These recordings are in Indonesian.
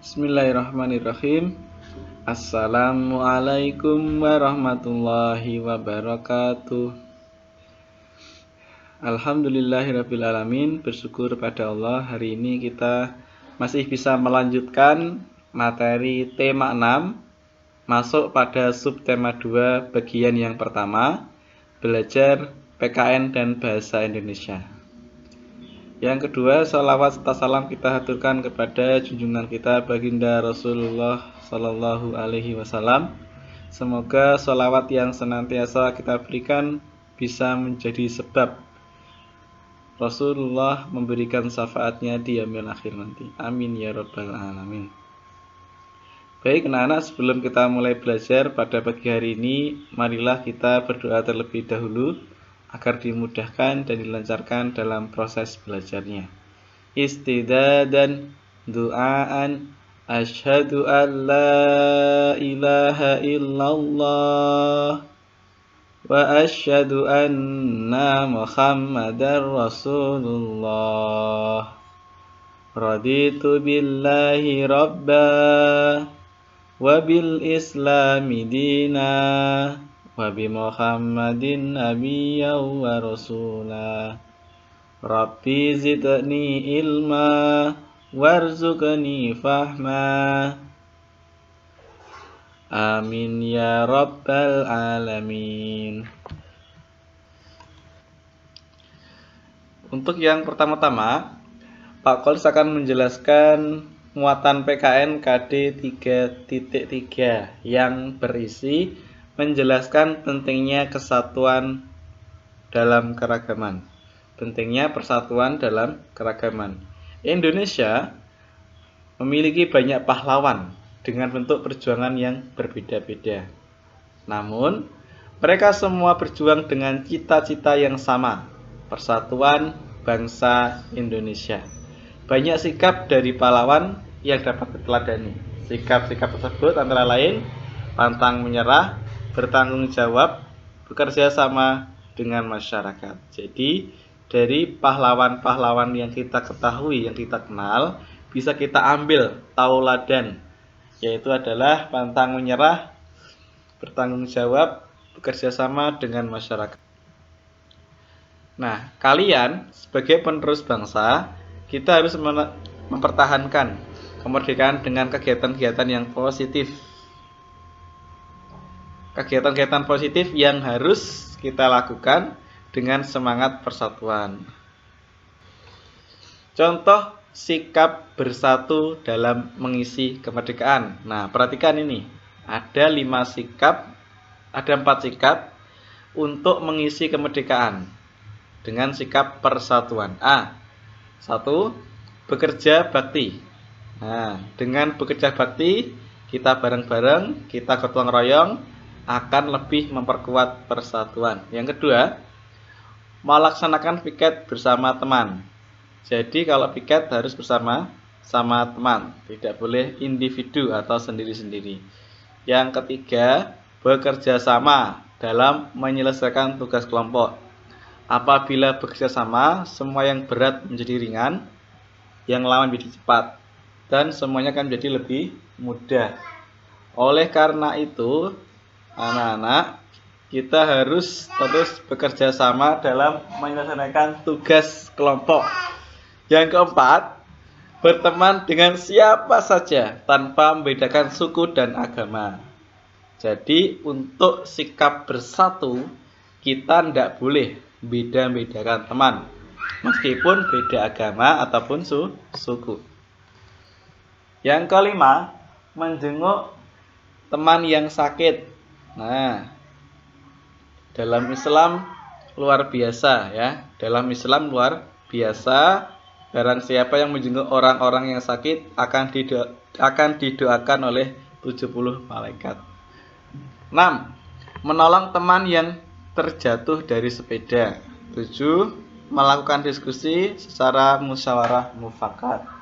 Bismillahirrahmanirrahim. Assalamualaikum warahmatullahi wabarakatuh. Alhamdulillahirabbil alamin. Bersyukur pada Allah, hari ini kita masih bisa melanjutkan materi tema 6, masuk pada subtema 2 bagian yang pertama, belajar PKN dan bahasa Indonesia. Yang kedua, sholawat serta salam kita haturkan kepada junjungan kita baginda Rasulullah Sallallahu Alaihi Wasallam. Semoga sholawat yang senantiasa kita berikan bisa menjadi sebab Rasulullah memberikan syafaatnya di yaumil akhir nanti. Amin ya rabbal alamin. Baik anak-anak, sebelum kita mulai belajar pada pagi hari ini, marilah kita berdoa terlebih dahulu agar dimudahkan dan dilancarkan dalam proses belajarnya. Istidadan du'aan asyhadu an la ilaha illallah wa asyhadu anna muhammadar rasulullah. Raditu billahi rabba wa bil islami dina wa bi Muhammadin nabiyya wa rasula. Rabbi zidni ilma warzuqni fahma. Amin ya rabbal alamin. Untuk yang pertama-tama, Pak Kolis akan menjelaskan muatan PKN KD 3.3 yang berisi menjelaskan pentingnya kesatuan dalam keragaman. Pentingnya persatuan dalam keragaman. Indonesia memiliki banyak pahlawan dengan bentuk perjuangan yang berbeda-beda. Namun, mereka semua berjuang dengan cita-cita yang sama, persatuan bangsa Indonesia. Banyak sikap dari pahlawan yang dapat diteladani. Sikap-sikap tersebut antara lain pantang menyerah, bertanggung jawab, bekerja sama dengan masyarakat. Jadi dari pahlawan-pahlawan yang kita ketahui, yang kita kenal, bisa kita ambil tauladan, yaitu adalah pantang menyerah, bertanggung jawab, bekerja sama dengan masyarakat. Nah, kalian sebagai penerus bangsa, kita harus mempertahankan kemerdekaan dengan kegiatan-kegiatan yang positif. Kegiatan-kegiatan positif yang harus kita lakukan dengan semangat persatuan. Contoh sikap bersatu dalam mengisi kemerdekaan. Nah, perhatikan ini. Ada 4 sikap untuk mengisi kemerdekaan dengan sikap persatuan. A. 1. Bekerja bakti. Nah, dengan bekerja bakti, kita bareng-bareng, kita gotong royong, akan lebih memperkuat persatuan. Yang kedua, melaksanakan piket bersama teman. Jadi kalau piket harus bersama teman, tidak boleh individu atau sendiri-sendiri. Yang ketiga, bekerja sama dalam menyelesaikan tugas kelompok. Apabila bekerja sama, semua yang berat menjadi ringan, yang lawan menjadi cepat, dan semuanya akan menjadi lebih mudah. Oleh karena itu, anak-anak, kita harus terus bekerja sama dalam menyelesaikan tugas kelompok. Yang keempat, berteman dengan siapa saja tanpa membedakan suku dan agama. Jadi untuk sikap bersatu, kita tidak boleh beda-bedakan teman, meskipun beda agama ataupun suku. Yang kelima, menjenguk teman yang sakit. Nah, dalam Islam luar biasa ya. Dalam Islam luar biasa, barang siapa yang menjenguk orang-orang yang sakit akan didoakan oleh 70 malaikat. 6. Menolong teman yang terjatuh dari sepeda. 7. Melakukan diskusi secara musyawarah mufakat.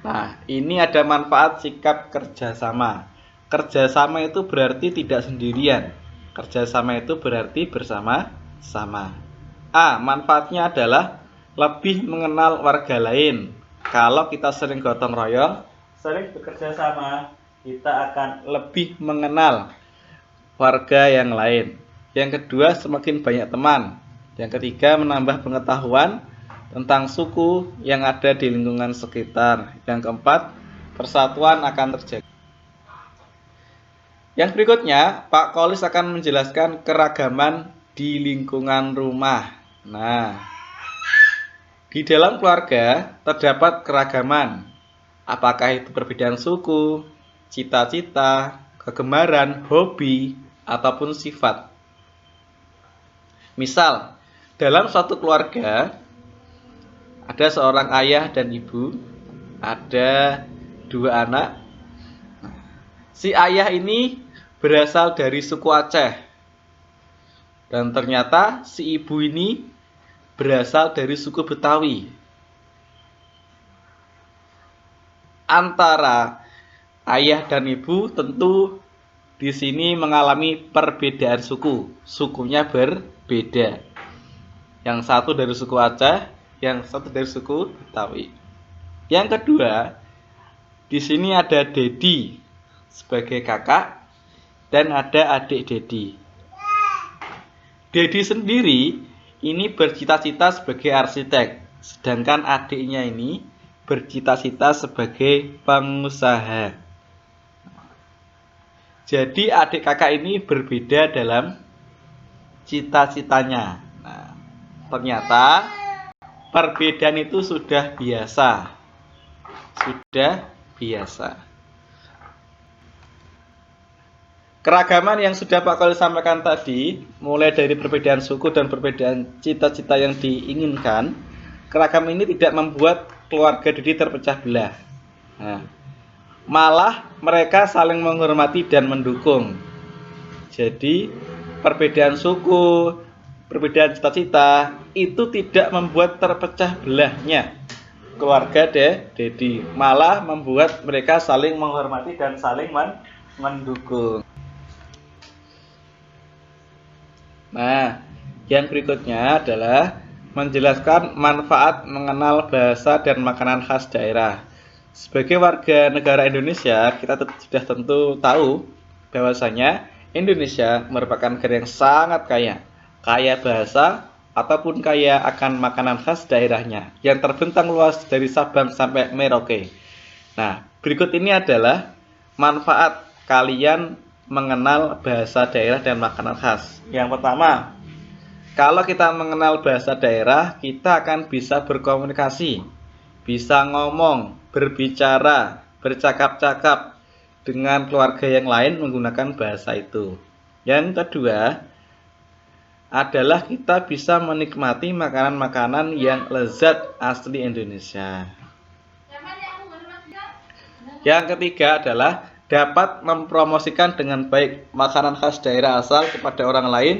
Nah, ini ada manfaat sikap kerjasama. Kerjasama itu berarti tidak sendirian. Kerjasama itu berarti bersama-sama. A. Manfaatnya adalah lebih mengenal warga lain. Kalau kita sering gotong royong, sering bekerja sama, kita akan lebih mengenal warga yang lain. Yang kedua, semakin banyak teman. Yang ketiga, menambah pengetahuan tentang suku yang ada di lingkungan sekitar. Yang keempat, persatuan akan terjaga. Yang berikutnya, Pak Kolis akan menjelaskan keragaman di lingkungan rumah. Nah, di dalam keluarga terdapat keragaman. Apakah itu perbedaan suku, cita-cita, kegemaran, hobi, ataupun sifat. Misal, dalam suatu keluarga ada seorang ayah dan ibu, ada 2 anak. Si ayah ini berasal dari suku Aceh, dan ternyata si ibu ini berasal dari suku Betawi. Antara ayah dan ibu tentu di sini mengalami perbedaan suku. Sukunya berbeda. Yang satu dari suku Aceh, yang satu dari suku Betawi. Yang kedua, di sini ada Dedi sebagai kakak dan ada adik Dedi. Dedi sendiri ini bercita-cita sebagai arsitek, sedangkan adiknya ini bercita-cita sebagai pengusaha. Jadi adik kakak ini berbeda dalam cita-citanya. Nah, ternyata perbedaan itu sudah biasa. Sudah biasa. Keragaman yang sudah Pak Kolis sampaikan tadi, mulai dari perbedaan suku dan perbedaan cita-cita yang diinginkan, keragaman ini tidak membuat keluarga Dedi terpecah belah. Nah, malah mereka saling menghormati dan mendukung. Jadi, perbedaan suku, perbedaan cita-cita itu tidak membuat terpecah belahnya keluarga Dedi, malah membuat mereka saling menghormati dan saling mendukung. Nah, yang berikutnya adalah menjelaskan manfaat mengenal bahasa dan makanan khas daerah. Sebagai warga negara Indonesia, kita sudah tentu tahu bahwasanya Indonesia merupakan negara yang sangat kaya bahasa ataupun kaya akan makanan khas daerahnya yang terbentang luas dari Sabang sampai Merauke. Nah, berikut ini adalah manfaat kalian mengenal bahasa daerah dan makanan khas. Yang pertama, kalau kita mengenal bahasa daerah, kita akan bisa berkomunikasi, bisa ngomong, berbicara, bercakap-cakap dengan keluarga yang lain menggunakan bahasa itu. Yang kedua adalah kita bisa menikmati makanan-makanan yang lezat asli Indonesia. Yang ketiga adalah dapat mempromosikan dengan baik makanan khas daerah asal kepada orang lain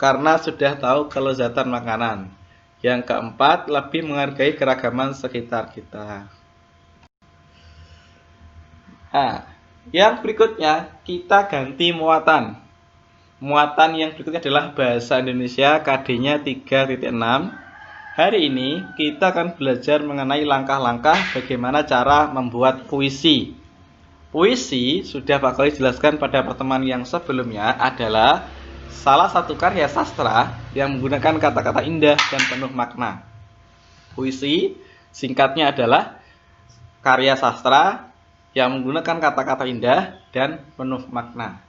karena sudah tahu kelezatan makanan. Yang keempat, lebih menghargai keragaman sekitar kita. Nah, yang berikutnya kita ganti muatan. Muatan yang berikutnya adalah bahasa Indonesia KD-nya 3.6. Hari ini kita akan belajar mengenai langkah-langkah bagaimana cara membuat puisi. Puisi sudah Pak Kolis jelaskan pada pertemuan yang sebelumnya adalah salah satu karya sastra yang menggunakan kata-kata indah dan penuh makna. Puisi singkatnya adalah karya sastra yang menggunakan kata-kata indah dan penuh makna.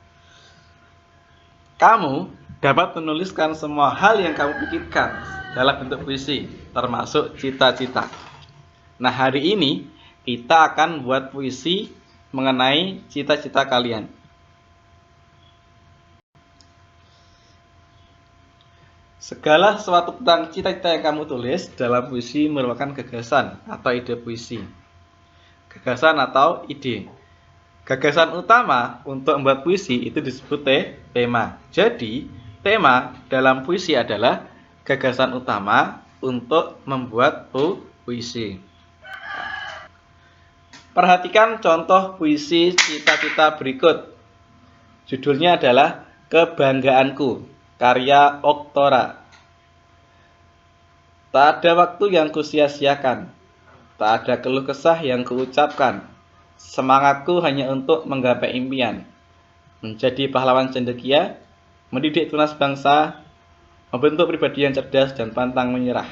Kamu dapat menuliskan semua hal yang kamu pikirkan dalam bentuk puisi, termasuk cita-cita. Nah, hari ini kita akan buat puisi mengenai cita-cita kalian. Segala sesuatu tentang cita-cita yang kamu tulis dalam puisi merupakan gagasan atau ide puisi. Gagasan atau ide. Gagasan utama untuk membuat puisi itu disebut tema. Jadi, tema dalam puisi adalah gagasan utama untuk membuat puisi. Perhatikan contoh puisi cita-cita berikut. Judulnya adalah Kebanggaanku, karya Oktora. Tak ada waktu yang kusia-siakan, tak ada keluh kesah yang kuucapkan. Semangatku hanya untuk menggapai impian, menjadi pahlawan cendekia, mendidik tunas bangsa, membentuk pribadi yang cerdas dan pantang menyerah,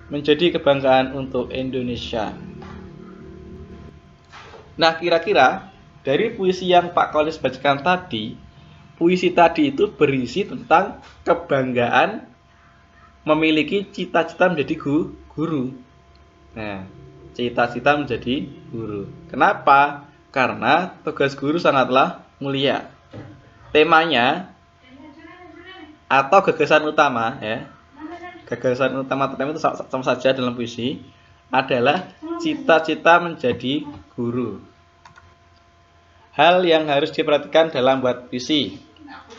menjadi kebanggaan untuk Indonesia. Nah, kira-kira dari puisi yang Pak Kolis bacakan tadi, puisi tadi itu berisi tentang kebanggaan memiliki cita-cita menjadi guru. Nah, cita-cita menjadi guru. Kenapa? Karena tugas guru sangatlah mulia. Temanya atau gagasan utama, ya. Gagasan utama itu sama saja dalam puisi adalah cita-cita menjadi guru. Hal yang harus diperhatikan dalam buat puisi.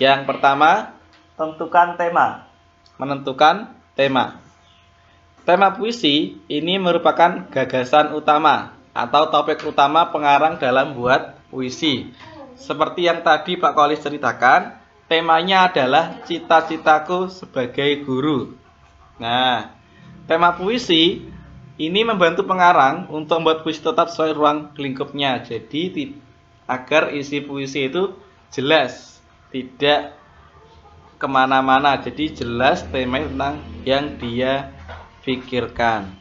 Yang pertama, tentukan tema. Menentukan tema. Tema puisi ini merupakan gagasan utama atau topik utama pengarang dalam buat puisi. Seperti yang tadi Pak Kolis ceritakan, temanya adalah cita-citaku sebagai guru. Nah, tema puisi ini membantu pengarang untuk membuat puisi tetap sesuai ruang lingkupnya. Jadi agar isi puisi itu jelas, tidak kemana-mana. Jadi jelas temanya tentang yang dia pikirkan.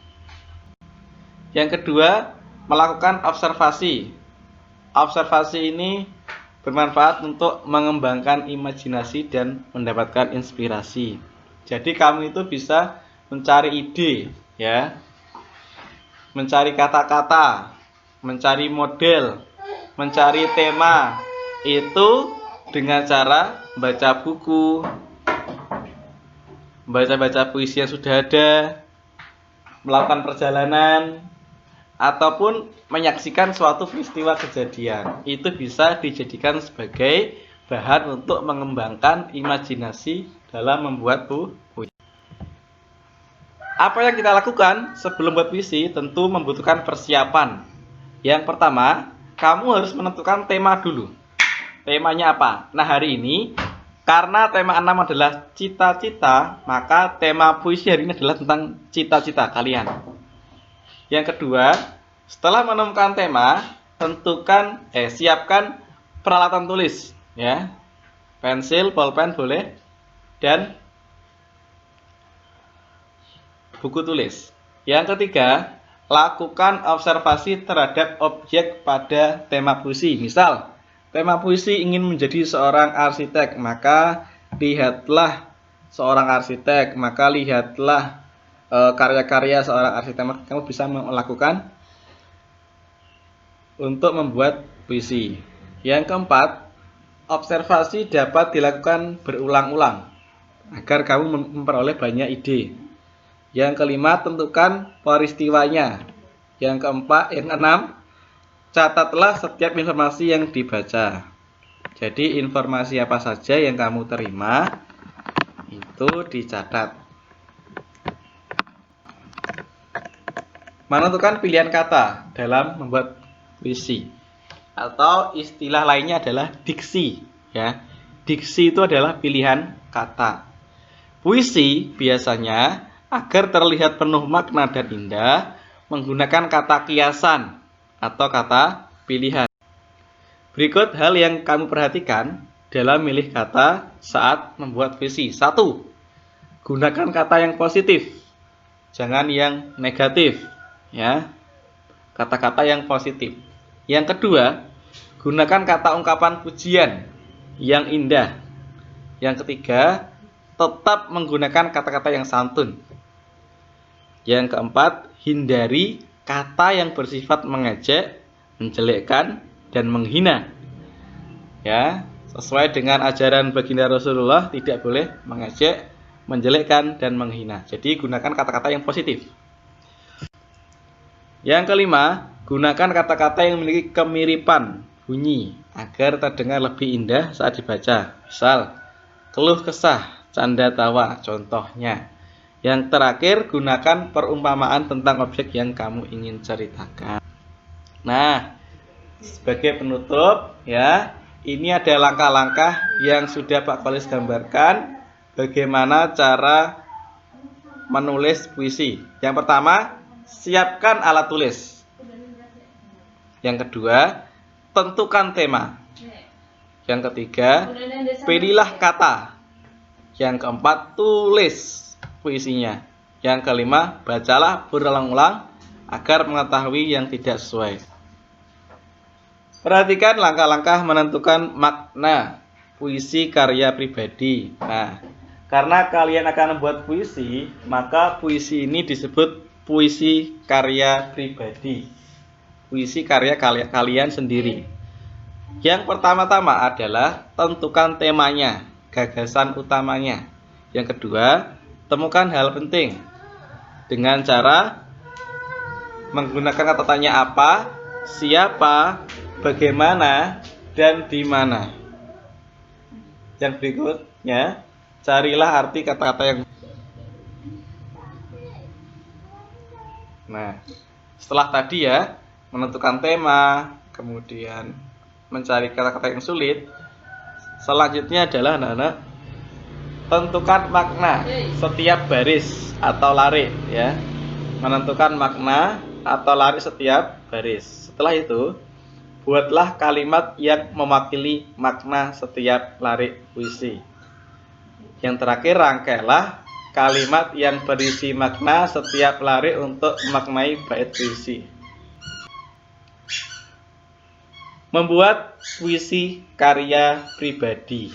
Yang kedua, melakukan observasi. Observasi ini bermanfaat untuk mengembangkan imajinasi dan mendapatkan inspirasi. Jadi kamu itu bisa mencari ide, ya, mencari kata-kata, mencari model, mencari tema itu dengan cara baca buku, baca puisi yang sudah ada, melakukan perjalanan, ataupun menyaksikan suatu peristiwa kejadian. Itu bisa dijadikan sebagai bahan untuk mengembangkan imajinasi dalam membuat puisi. Apa yang kita lakukan sebelum buat puisi? Tentu membutuhkan persiapan. Yang pertama, kamu harus menentukan tema dulu. Temanya apa? Nah, hari ini karena tema 6 adalah cita-cita, maka tema puisi hari ini adalah tentang cita-cita kalian. Yang kedua, setelah menemukan tema, siapkan peralatan tulis, ya. Pensil, pulpen boleh, dan buku tulis. Yang ketiga, lakukan observasi terhadap objek pada tema puisi. Misal, tema puisi ingin menjadi seorang arsitek, maka lihatlah seorang arsitek, maka lihatlah karya-karya seorang arsitek. Maka kamu bisa melakukan untuk membuat puisi. Yang keempat, observasi dapat dilakukan berulang-ulang agar kamu memperoleh banyak ide. Yang kelima, tentukan peristiwanya. Yang keenam, catatlah setiap informasi yang dibaca. Jadi informasi apa saja yang kamu terima itu dicatat. Menentukan pilihan kata dalam membuat puisi. Atau istilah lainnya adalah diksi, ya. Diksi itu adalah pilihan kata. Puisi biasanya agar terlihat penuh makna dan indah menggunakan kata kiasan atau kata pilihan. Berikut hal yang kamu perhatikan dalam milih kata saat membuat puisi. 1. Gunakan kata yang positif, jangan yang negatif, ya. Kata-kata yang positif. Yang kedua, gunakan kata ungkapan pujian yang indah. Yang ketiga, tetap menggunakan kata-kata yang santun. Yang keempat, hindari kata yang bersifat mengejek, menjelekkan, dan menghina. Ya, sesuai dengan ajaran baginda Rasulullah, tidak boleh mengejek, menjelekkan, dan menghina. Jadi gunakan kata-kata yang positif. Yang kelima, gunakan kata-kata yang memiliki kemiripan bunyi agar terdengar lebih indah saat dibaca. Misal, keluh kesah, canda tawa, contohnya. Yang terakhir, gunakan perumpamaan tentang objek yang kamu ingin ceritakan. Nah, sebagai penutup, ya, ini ada langkah-langkah yang sudah Pak Kolis gambarkan bagaimana cara menulis puisi. Yang pertama, siapkan alat tulis. Yang kedua, tentukan tema. Yang ketiga, pilihlah kata. Yang keempat, tulis puisinya. Yang kelima, bacalah berulang-ulang agar mengetahui yang tidak sesuai. Perhatikan langkah-langkah menentukan makna puisi karya pribadi. Nah, karena kalian akan membuat puisi, maka puisi ini disebut puisi karya pribadi. Puisi karya kalian sendiri. Yang pertama-tama adalah tentukan temanya, gagasan utamanya. Yang kedua, temukan hal penting dengan cara menggunakan kata tanya apa, siapa, bagaimana, dan di mana. Yang berikutnya, carilah arti kata-kata yang. Nah, setelah tadi ya, menentukan tema, kemudian mencari kata-kata yang sulit, selanjutnya adalah anak-anak tentukan makna setiap baris atau larik ya. Menentukan makna atau larik setiap baris. Setelah itu, buatlah kalimat yang mewakili makna setiap larik puisi. Yang terakhir, rangkailah kalimat yang berisi makna setiap larik untuk memaknai bait puisi. Membuat puisi karya pribadi.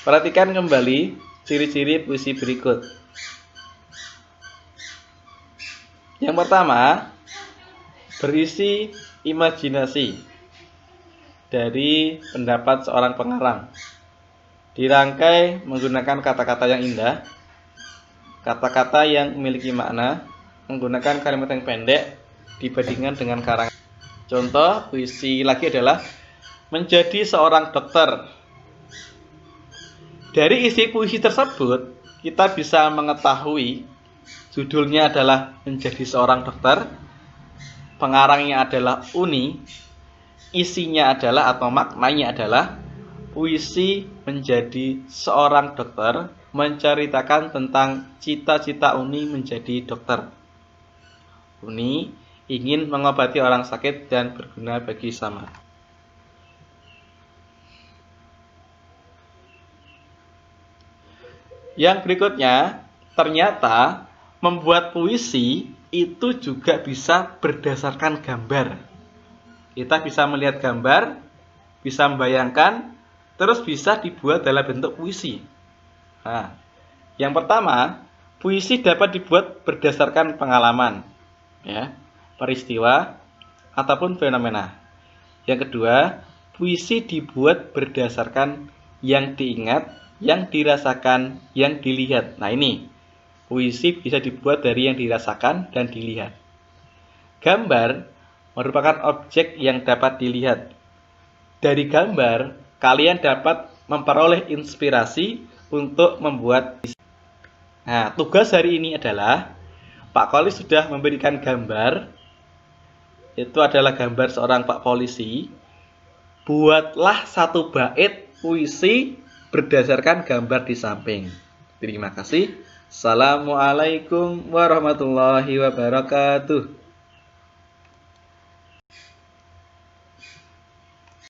Perhatikan kembali ciri-ciri puisi berikut. Yang pertama, berisi imajinasi dari pendapat seorang pengarang. Dirangkai menggunakan kata-kata yang indah, kata-kata yang memiliki makna, menggunakan kalimat yang pendek dibandingkan dengan karangan. Contoh puisi lagi adalah menjadi seorang dokter. Dari isi puisi tersebut, kita bisa mengetahui judulnya adalah menjadi seorang dokter, pengarangnya adalah Uni, isinya adalah atau maknanya adalah puisi menjadi seorang dokter, menceritakan tentang cita-cita Uni menjadi dokter. Uni ingin mengobati orang sakit dan berguna bagi sesama. Yang berikutnya, ternyata membuat puisi itu juga bisa berdasarkan gambar. Kita bisa melihat gambar, bisa membayangkan, terus bisa dibuat dalam bentuk puisi. Nah, yang pertama, puisi dapat dibuat berdasarkan pengalaman, ya, peristiwa ataupun fenomena. Yang kedua, puisi dibuat berdasarkan yang diingat, yang dirasakan, yang dilihat. Nah ini, puisi bisa dibuat dari yang dirasakan dan dilihat. Gambar merupakan objek yang dapat dilihat. Dari gambar, kalian dapat memperoleh inspirasi untuk membuat. Nah, tugas hari ini adalah Pak Kolis sudah memberikan gambar. Itu adalah gambar seorang Pak Polisi. Buatlah satu bait puisi berdasarkan gambar di samping. Terima kasih. Assalamualaikum warahmatullahi wabarakatuh.